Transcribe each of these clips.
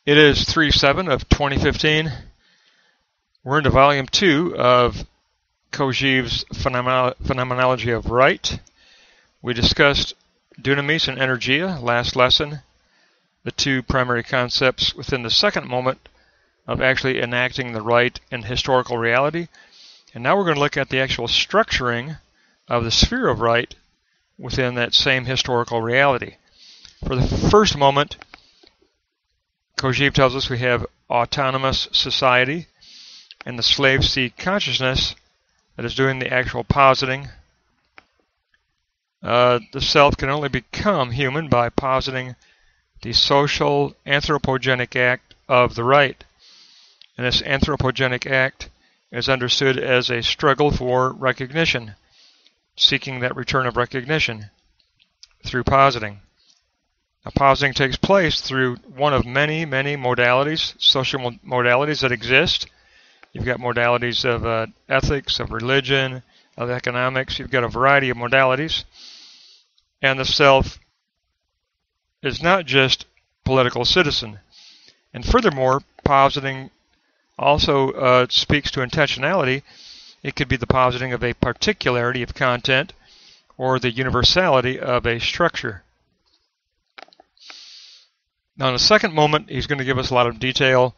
It is 3/7 of 2015. We're into Volume 2 of Kojeve's Phenomenology of Right. We discussed dunamis and energia last lesson, the two primary concepts within the second moment of actually enacting the right in historical reality. And now we're going to look at the actual structuring of the sphere of right within that same historical reality. For the first moment, Kojeve tells us we have autonomous society, and the slaves see consciousness that is doing the actual positing. The self can only become human by positing the social anthropogenic act of the right. And this anthropogenic act is understood as a struggle for recognition, seeking that return of recognition through positing. Now, positing takes place through one of many modalities, social modalities that exist. You've got modalities of ethics, of religion, of economics. You've got a variety of modalities. And the self is not just political citizen. And furthermore, positing also speaks to intentionality. It could be the positing of a particularity of content or the universality of a structure. Now, in the second moment, he's going to give us a lot of detail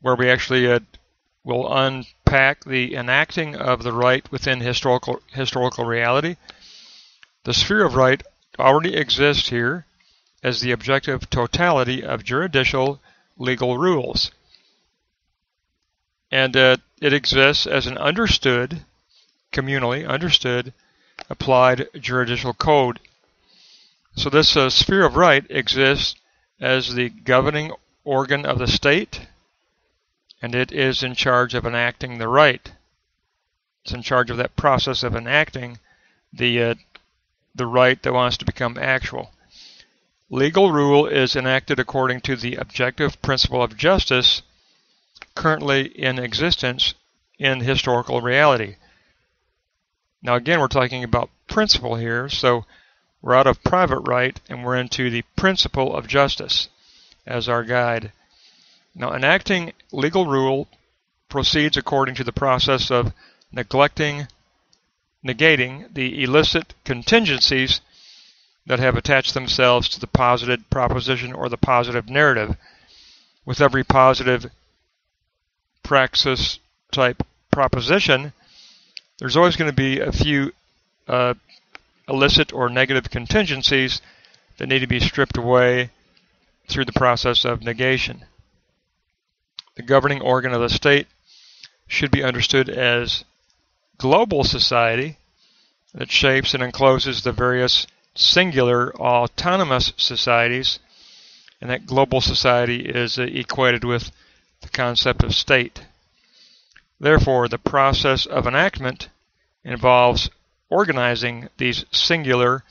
where we actually will unpack the enacting of the right within historical reality. The sphere of right already exists here as the objective totality of juridical legal rules. And it exists as an understood, communally understood, applied juridical code. So this sphere of right exists as the governing organ of the state, and it is in charge of enacting the right. It's in charge of that process of enacting the right that wants to become actual. Legal rule is enacted according to the objective principle of justice currently in existence in historical reality. Now again, we're talking about principle here, so we're out of private right and we're into the principle of justice as our guide. Now, enacting legal rule proceeds according to the process of negating the illicit contingencies that have attached themselves to the posited proposition or the positive narrative. With every positive praxis type proposition, there's always going to be a few illicit or negative contingencies that need to be stripped away through the process of negation. The governing organ of the state should be understood as global society that shapes and encloses the various singular autonomous societies, and that global society is equated with the concept of state. Therefore, the process of enactment involves organizing these singular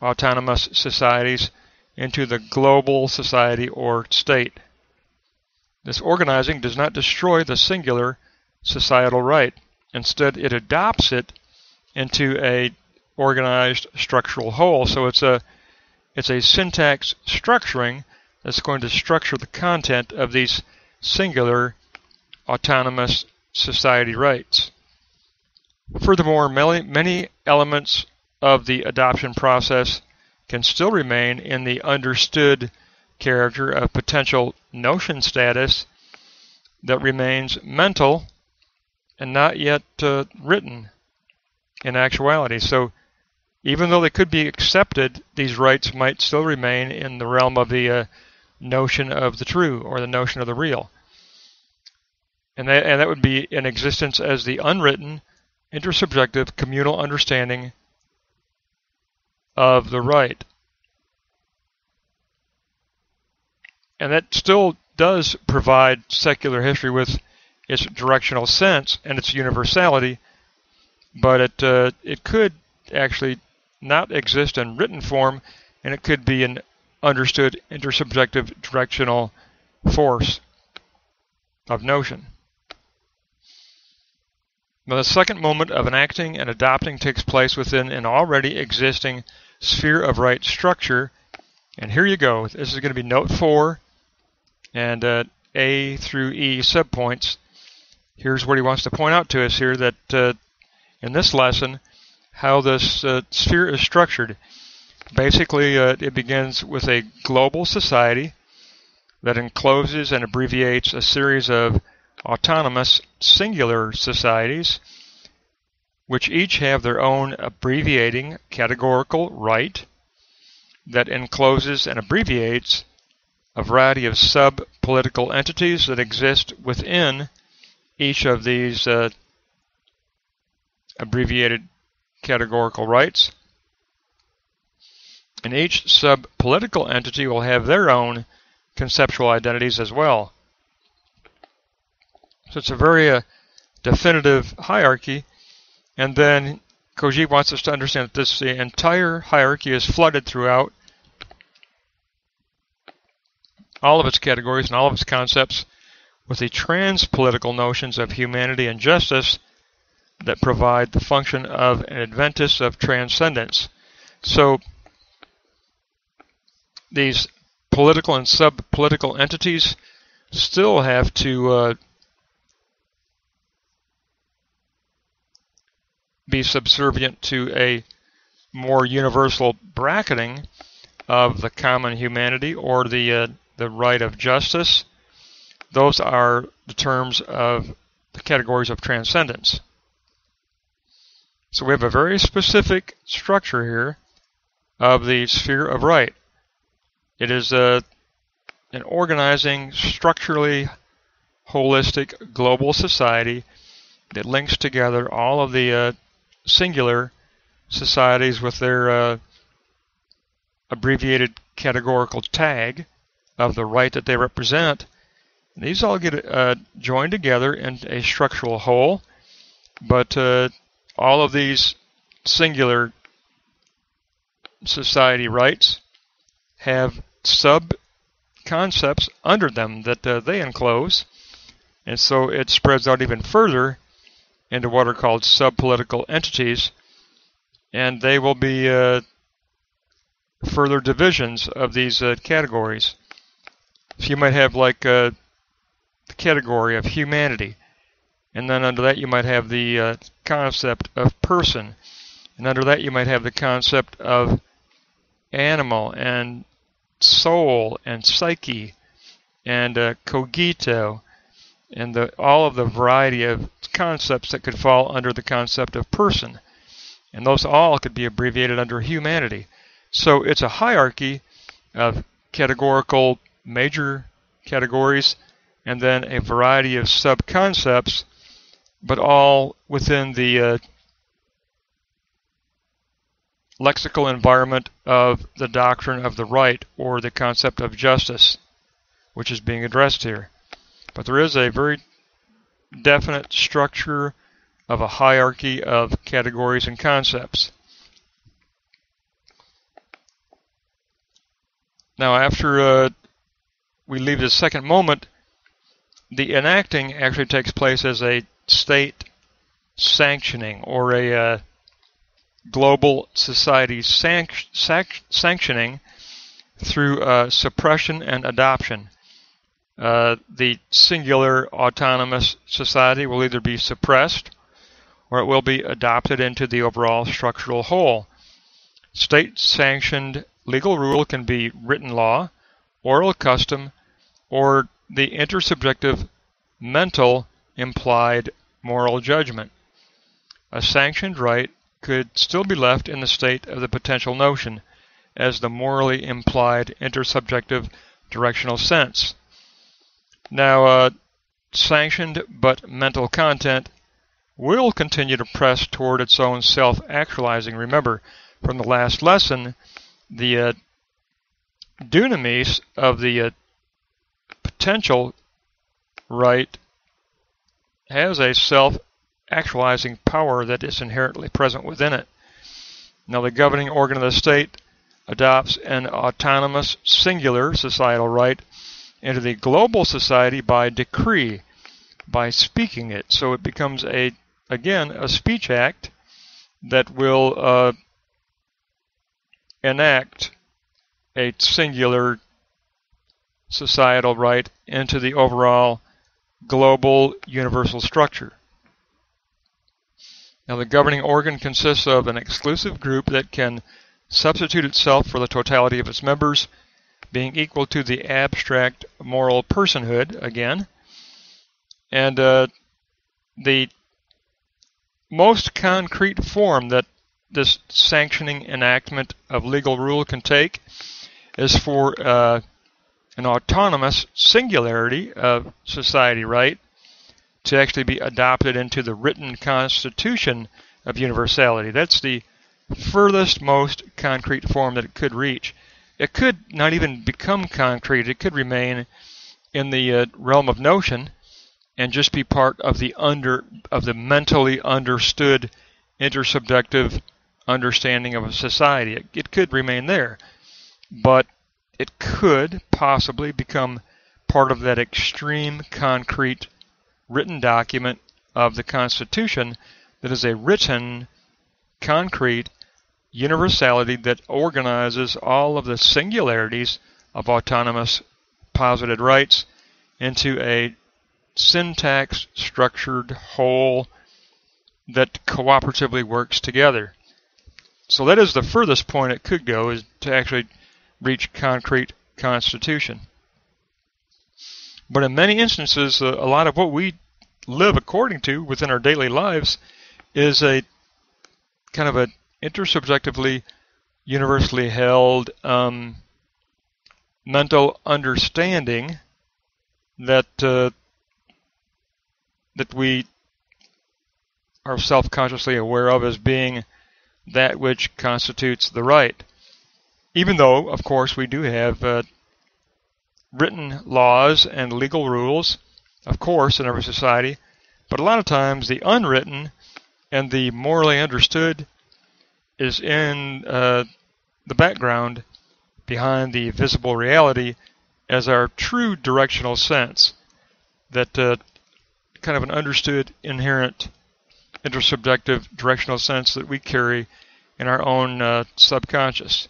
autonomous societies into the global society or state. This organizing does not destroy the singular societal right. Instead, it adopts it into a organized structural whole. So it's a syntax structuring that's going to structure the content of these singular autonomous society rights. Furthermore, many elements of the adoption process can still remain in the understood character of potential notion status that remains mental and not yet written in actuality. So even though they could be accepted, these rights might still remain in the realm of the notion of the true or the notion of the real. And that would be in existence as the unwritten, intersubjective, communal understanding of the right. And that still does provide secular history with its directional sense and its universality, but it could actually not exist in written form, and it could be an understood intersubjective directional force of notion. Now, the second moment of enacting and adopting takes place within an already existing sphere of right structure. And here you go. This is going to be note 4 And A through E subpoints, here's what he wants to point out to us here, that in this lesson, how this sphere is structured. Basically, it begins with a global society that encloses and abbreviates a series of autonomous singular societies, which each have their own abbreviating categorical right that encloses and abbreviates a variety of sub-political entities that exist within each of these abbreviated categorical rights. And each sub-political entity will have their own conceptual identities as well. So it's a very definitive hierarchy. And then Kojeve wants us to understand that this entire hierarchy is flooded throughout all of its categories and all of its concepts with the trans-political notions of humanity and justice that provide the function of an adventus of transcendence. So these political and sub-political entities still have to be subservient to a more universal bracketing of the common humanity or the right of justice. Those are the terms of the categories of transcendence. So we have a very specific structure here of the sphere of right. It is an organizing, structurally holistic global society that links together all of the singular societies with their abbreviated categorical tag of the right that they represent. These all get joined together in a structural whole, but all of these singular society rights have sub-concepts under them that they enclose, and so it spreads out even further into what are called sub-political entities, and they will be further divisions of these categories. So you might have like the category of humanity, and then under that you might have the concept of person, and under that you might have the concept of animal and soul and psyche and cogito, and all of the variety of concepts that could fall under the concept of person. And those all could be abbreviated under humanity. So it's a hierarchy of categorical major categories and then a variety of sub-concepts, but all within the lexical environment of the doctrine of the right or the concept of justice, which is being addressed here. But there is a very definite structure of a hierarchy of categories and concepts. Now, after we leave the second moment, the enacting actually takes place as a state sanctioning or a global society sanctioning through suppression and adoption. The singular autonomous society will either be suppressed or it will be adopted into the overall structural whole. State-sanctioned legal rule can be written law, oral custom, or the intersubjective mental implied moral judgment. A sanctioned right could still be left in the state of the potential notion as the morally implied intersubjective directional sense. Now, sanctioned but mental content will continue to press toward its own self-actualizing. Remember, from the last lesson, the dunamis of the potential right has a self-actualizing power that is inherently present within it. Now, the governing organ of the state adopts an autonomous singular societal right into the global society by decree, by speaking it. So it becomes again a speech act that will enact a singular societal right into the overall global universal structure. Now, the governing organ consists of an exclusive group that can substitute itself for the totality of its members, being equal to the abstract moral personhood, again. And the most concrete form that this sanctioning enactment of legal rule can take is for an autonomous singularity of society right to actually be adopted into the written constitution of universality. That's the furthest, most concrete form that it could reach. It could not even become concrete. It could remain in the realm of notion and just be part of the mentally understood intersubjective understanding of a society. It could remain there, but it could possibly become part of that extreme, concrete, written document of the Constitution that is a written, concrete universality that organizes all of the singularities of autonomous posited rights into a syntax-structured whole that cooperatively works together. So that is the furthest point it could go, is to actually reach concrete constitution. But in many instances, a lot of what we live according to within our daily lives is a kind of an intersubjectively, universally held mental understanding that that we are self-consciously aware of as being that which constitutes the right. Even though, of course, we do have written laws and legal rules, of course, in every society, but a lot of times the unwritten and the morally understood is in the background behind the visible reality as our true directional sense, that kind of an understood, inherent, intersubjective directional sense that we carry in our own subconscious.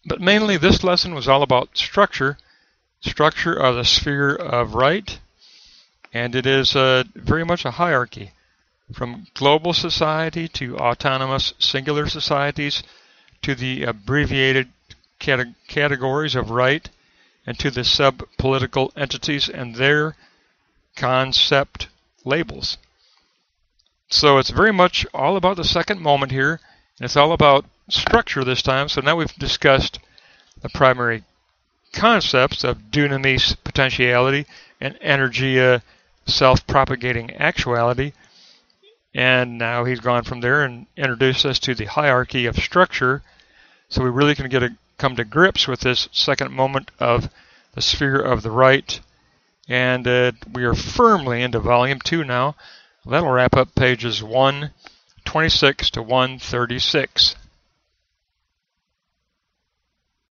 But mainly this lesson was all about structure of the sphere of right, and it is very much a hierarchy, from global society to autonomous singular societies to the abbreviated categories of right and to the sub-political entities and their concept labels. So it's very much all about the second moment here, and it's all about structure this time. So now we've discussed the primary concepts of dunamis, potentiality, and energia, self-propagating actuality. And now he's gone from there and introduced us to the hierarchy of structure. So we really can come to grips with this second moment of the sphere of the right. And we are firmly into Volume 2 now. That'll wrap up pages 126 to 136.